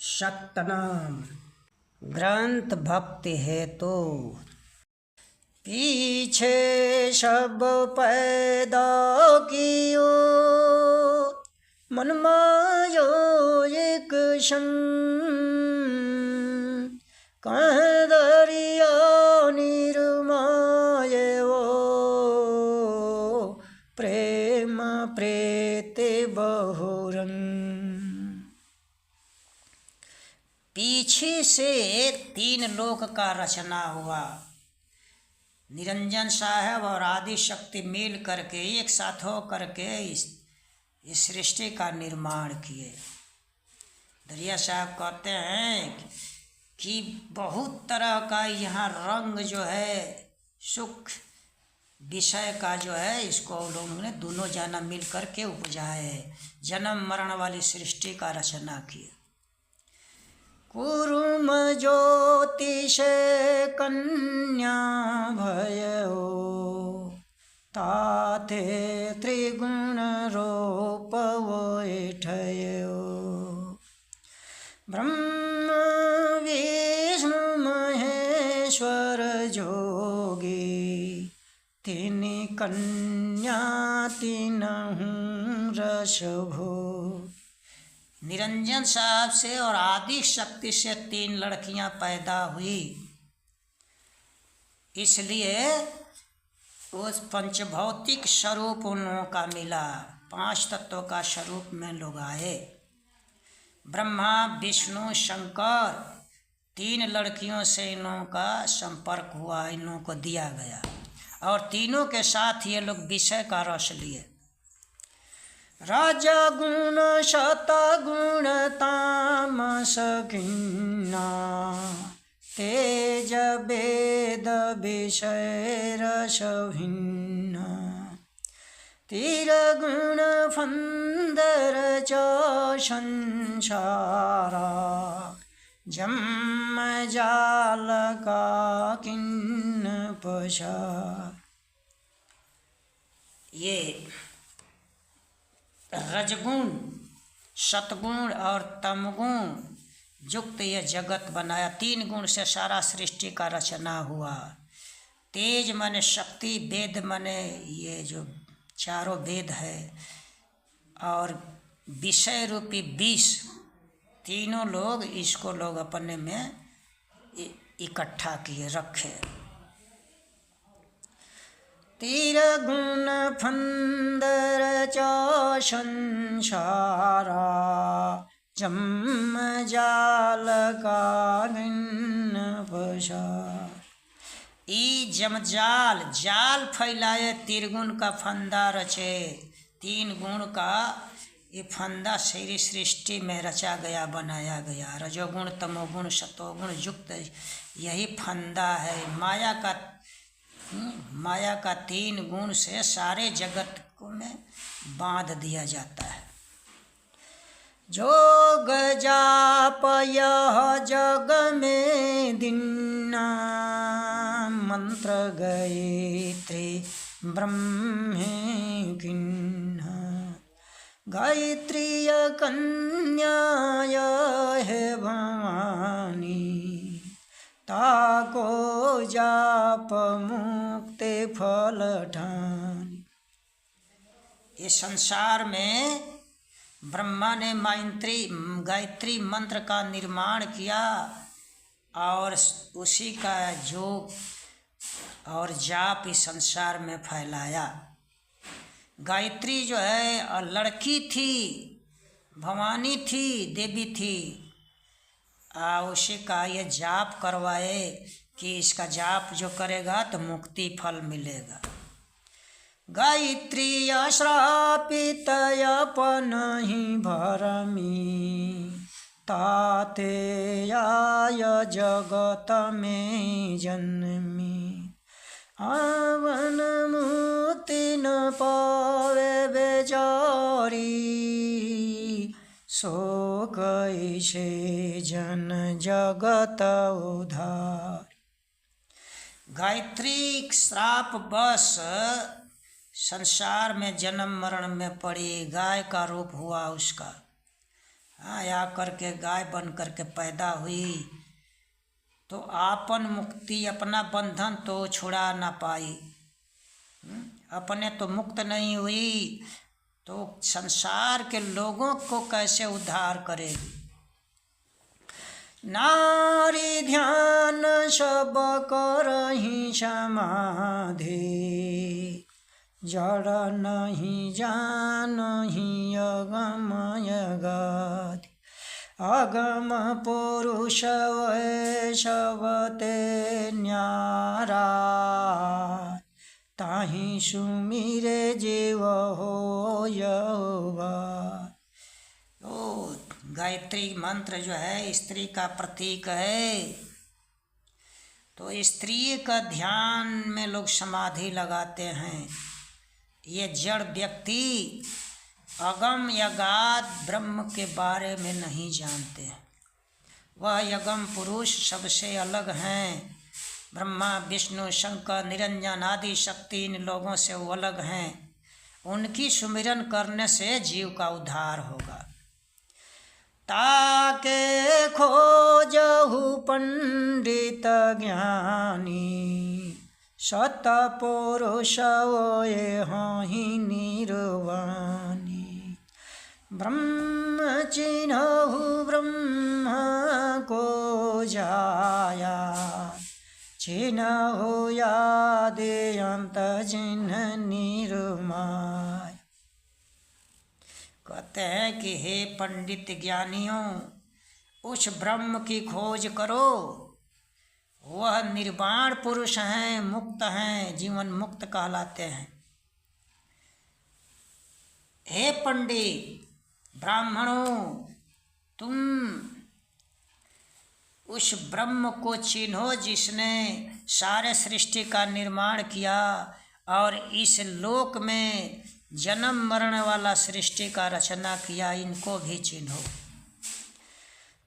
शक्तनाम ग्रंथ भक्ति हेतु पीछे सब पैदा कियो मन मायो एक संग कह दरिया निर्माय वो प्रेम प्रेते बहुरंग। पीछे से 3 लोक का रचना हुआ। निरंजन साहब और आदि शक्ति मिल करके एक साथ हो करके इस सृष्टि का निर्माण किए। दरिया साहब कहते हैं कि बहुत तरह का यहाँ रंग जो है सुख विषय का जो है इसको लोगों ने दोनों जाना मिल करके उपजाए, जन्म मरण वाली सृष्टि का रचना किए। कुरुम ज्योतिष कन्या भयो ताते त्रिगुण रूप वैठयो ब्रह्म विष्णु महेश्वर जोगी तीन कन्या तीनहु रस भो। निरंजन साहब से और आदि शक्ति से 3 लड़कियां पैदा हुई। इसलिए उस पंचभौतिक स्वरूप उन लोगों का मिला, 5 तत्वों का स्वरूप में लोग आए। ब्रह्मा विष्णु शंकर 3 लड़कियों से इन लोगों का संपर्क हुआ, इन लोगों को दिया गया और तीनों के साथ ये लोग विषय का रस लिए। रजगुण शतगुण तामस खिन्ना तेज वेद विषय रस भिन्न तिरगुण फंदर च संसारा जम जाल का किन्न पशा। ये रजगुण सतगुण और तमगुण युक्त ये जगत बनाया। 3 गुण से सारा सृष्टि का रचना हुआ। तेज माने शक्ति, वेद माने ये जो चारों वेद है और विषय रूपी विष, तीनों लोग इसको लोग अपने में इकट्ठा किए रखे। तिरगुण फंदर च संसारा जम जाल का भिन्न पशा। ई जमजाल जाल फैलाए, तिरगुण का फंदा रचे। 3 गुण का ये फंदा सारी सृष्टि में रचा गया, बनाया गया। रजोगुण तमोगुण सतोगुण युक्त यही फंदा है। माया का 3 गुण से सारे जगत को में बांध दिया जाता है। जोग जाप यह जग में दिन्ना मंत्र गायत्री ब्रह्मे किन्ना गायत्री कन्या है भवानी ताको जाप मुक्ति फल ठानी। इस संसार में ब्रह्मा ने गायत्री मंत्र का निर्माण किया और उसी का योग और जाप इस संसार में फैलाया। गायत्री जो है लड़की थी, भवानी थी, देवी थी। उसी का ये जाप करवाए कि इसका जाप जो करेगा तो मुक्ति फल मिलेगा। गायत्री श्रापित अपन ही भरमी ताते आय जगत में जन्मी आवन मुक्ति न पावे बेचारी सो कैसे जन जगत उधार। गायत्री श्राप बस संसार में जन्म मरण में पड़ी, गाय का रूप हुआ उसका हाँ, आकर के गाय बन करके पैदा हुई तो आपन मुक्ति अपना बंधन तो छुड़ा ना पाई। अपने तो मुक्त नहीं हुई तो संसार के लोगों को कैसे उद्धार करेगी। नारी ध्यान सब करहि समाधि, जड़ नहीं जानहि अगम अगाधि। अगम पुरुष वैशवते न्यारा, ताहि सुमिरे जीव हो यहोवा। गायत्री मंत्र जो है स्त्री का प्रतीक है, तो स्त्री का ध्यान में लोग समाधि लगाते हैं। ये जड़ व्यक्ति अगम अगाध ब्रह्म के बारे में नहीं जानते। वह अगम पुरुष सबसे अलग हैं। ब्रह्मा विष्णु शंकर निरंजन आदि शक्ति इन लोगों से वो अलग हैं। उनकी सुमिरन करने से जीव का उद्धार होगा। ताके खोजहु पंडित ज्ञानी, सतपुरुष ओए हहि निर्वाणी। ब्रह्म चिन्हु ब्रह्म को जाया, चिन्हु यादे अंत जिन्ह निर्माय। कहते हैं कि हे पंडित ज्ञानियों, उस ब्रह्म की खोज करो। वह निर्वाण पुरुष हैं, मुक्त हैं, जीवन मुक्त कहलाते हैं। हे पंडित ब्राह्मणों, तुम उस ब्रह्म को चिन्हो जिसने सारे सृष्टि का निर्माण किया और इस लोक में जन्म मरण वाला सृष्टि का रचना किया। इनको भी चिन्हो।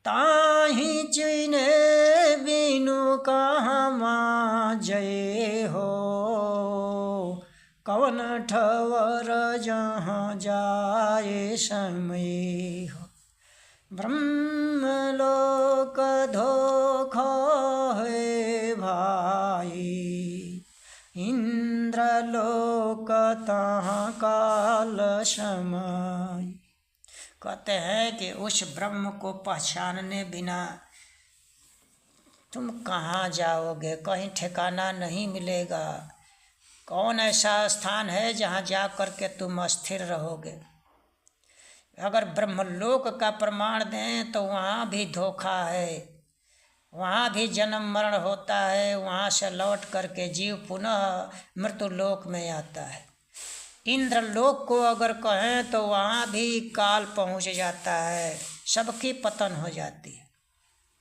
ताहि चिन्हे बिनु कहाँ जय हो, कवन ठवर जहाँ जाए समय हो। ब्रह्मलोक धोखा है भाई, इंद्रलोक तहाँ काल समय। कहते हैं कि उस ब्रह्म को पहचानने बिना तुम कहाँ जाओगे, कहीं ठिकाना नहीं मिलेगा। कौन ऐसा स्थान है जहाँ जा कर के तुम अस्थिर रहोगे। अगर ब्रह्मलोक का प्रमाण दें तो वहाँ भी धोखा है, वहाँ भी जन्म मरण होता है। वहाँ से लौट करके जीव पुनः मृत्युलोक में आता है। इंद्रलोक को अगर कहें तो वहाँ भी काल पहुँच जाता है, सबकी पतन हो जाती है।